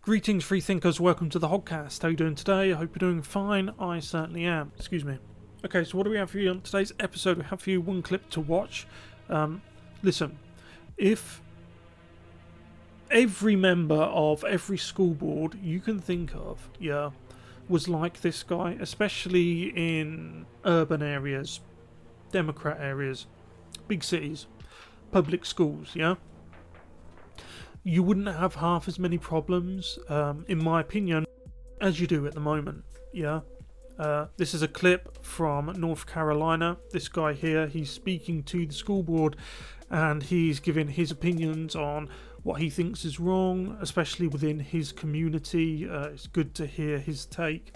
Greetings, free thinkers. Welcome to the Hoggcast. How are you doing today? I hope you're doing fine. I certainly am. Excuse me. Okay, so what do we have for you on today's episode? We have for you one clip to watch. Listen, if every member of every school board you can think of, was like this guy, especially in urban areas, Democrat areas, big cities, public schools, you wouldn't have half as many problems, in my opinion, as you do at the moment, This is a clip from North Carolina. This guy here, he's speaking to the school board and he's giving his opinions on what he thinks is wrong, especially within his community. It's good to hear his take.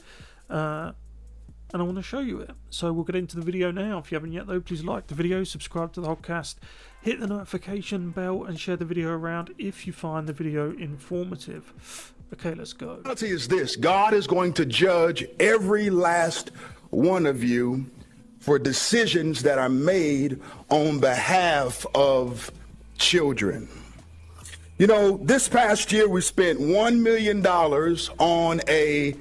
And I want to show you it. So we'll get into the video now. If you haven't yet though, please like the video, subscribe to the Hoggcast, hit the notification bell and share the video around if you find the video informative. Okay, let's go. The reality is this: God is going to judge every last one of you for decisions that are made on behalf of children. You know, this past year we spent $1 million on a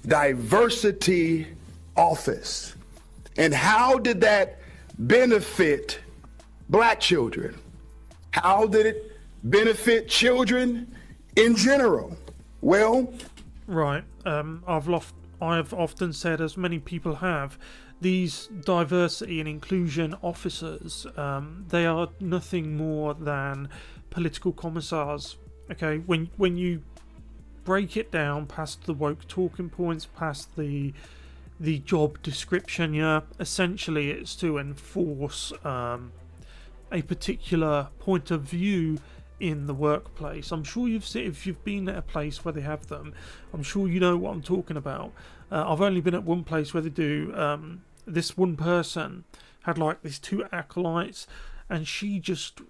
diversity office. And how did that benefit black children? How did it benefit children in general? Well, right. I've often said, as many people have, these diversity and inclusion officers, they are nothing more than political commissars. Okay, when you break it down past the woke talking points, past the job description, essentially it's to enforce a particular point of view in the workplace. I'm sure you've seen, if you've been at a place where they have them, I'm sure you know what I'm talking about. I've only been at one place where they do. This one person had like these two acolytes, and she just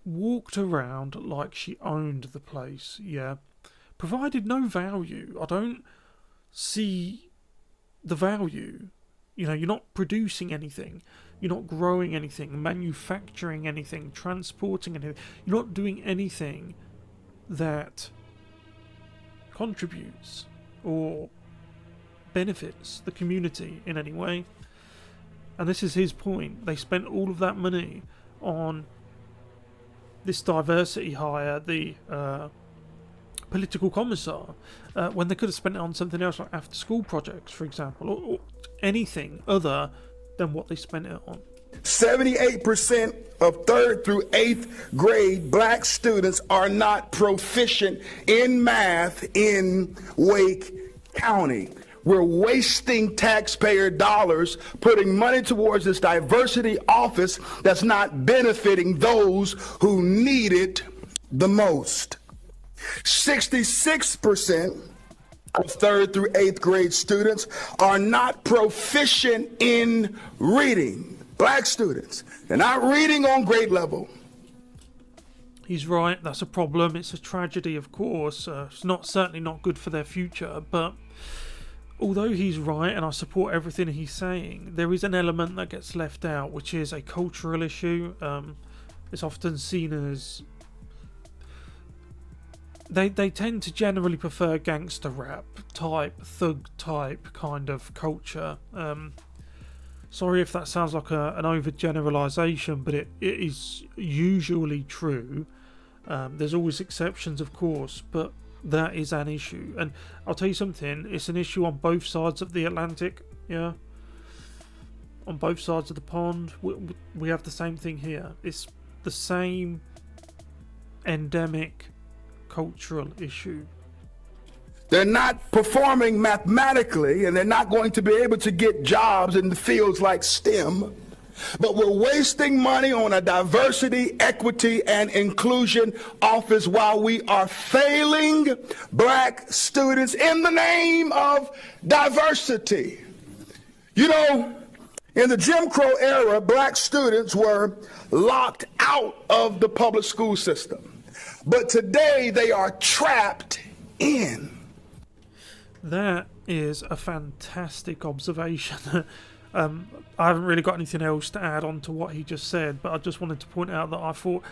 walked around like she owned the place. Provided no value. I don't see the value. You're not producing anything, you're not growing anything, manufacturing anything, transporting anything. You're not doing anything that contributes or benefits the community in any way. And this is his point. They spent all of that money on this diversity hire, the political commissar, when they could have spent it on something else, like after school projects, for example, or anything other than what they spent it on. 78% of 3rd through 8th grade black students are not proficient in math in Wake County. We're wasting taxpayer dollars putting money towards this diversity office that's not benefiting those who need it the most. 66% of 3rd through 8th grade students are not proficient in reading. Black students, they're not reading on grade level. He's right, that's a problem. It's a tragedy, of course. It's certainly not good for their future, but although he's right and I support everything he's saying, there is an element that gets left out, which is a cultural issue. It's often seen as they tend to generally prefer gangster rap type, thug type kind of culture. Sorry if that sounds like an overgeneralization, but it is usually true. There's always exceptions, of course, but that is an issue. And I'll tell you something, it's an issue on both sides of the Atlantic, on both sides of the pond. We have the same thing here. It's the same endemic cultural issue. They're not performing mathematically, and they're not going to be able to get jobs in the fields like STEM. But we're wasting money on a diversity, equity, and inclusion office while we are failing black students in the name of diversity. You know, in the Jim Crow era, black students were locked out of the public school system. But today they are trapped in. That is a fantastic observation. I haven't really got anything else to add on to what he just said, but I just wanted to point out that I thought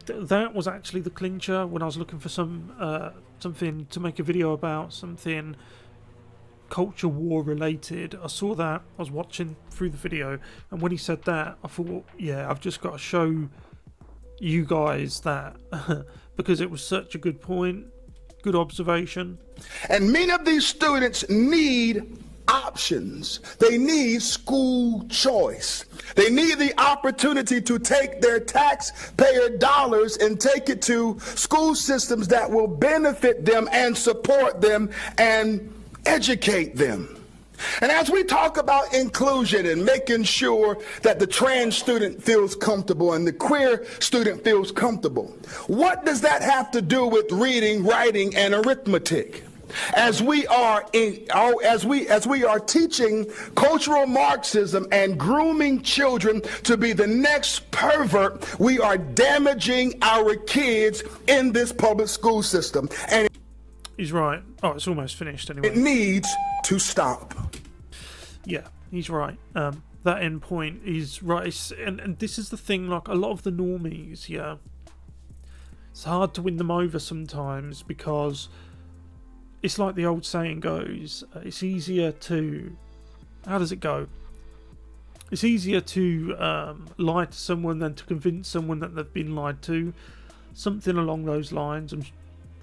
that was actually the clincher when I was looking for something to make a video about, something culture war related. I saw that, I was watching through the video, and when he said that, I thought, yeah, I've just got to show you guys that because it was such a good point, good observation. And many of these students need options. They need school choice. They need the opportunity to take their taxpayer dollars and take it to school systems that will benefit them and support them and educate them. And as we talk about inclusion and making sure that the trans student feels comfortable and the queer student feels comfortable, what does that have to do with reading, writing, and arithmetic? As we are teaching cultural Marxism and grooming children to be the next pervert, we are damaging our kids in this public school system. And he's right. Oh, it's almost finished anyway. It needs to stop. Yeah, he's right. That end point is right. And this is the thing, like a lot of the normies, yeah, it's hard to win them over sometimes because it's like the old saying goes, it's easier to... How does it go? It's easier to lie to someone than to convince someone that they've been lied to. Something along those lines.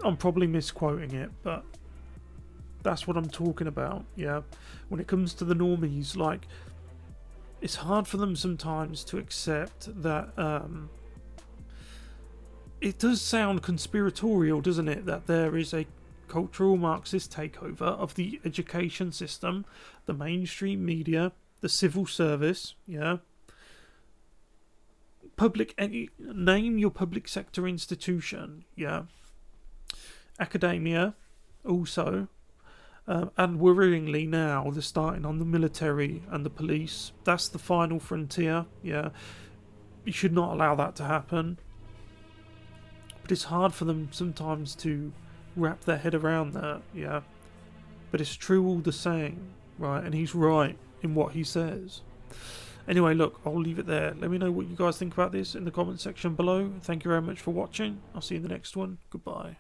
I'm probably misquoting it, but that's what I'm talking about, yeah? When it comes to the normies, like, it's hard for them sometimes to accept that... it does sound conspiratorial, doesn't it? That there is a cultural Marxist takeover of the education system, the mainstream media, the civil service, yeah. Name your public sector institution, yeah. Academia, also, and worryingly now they're starting on the military and the police. That's the final frontier, yeah. You should not allow that to happen. But it's hard for them sometimes to wrap their head around that, yeah. But it's true all the same, right? And he's right in what he says. Anyway, look, I'll leave it there. Let me know what you guys think about this in the comment section below. Thank you very much for watching. I'll see you in the next one. Goodbye.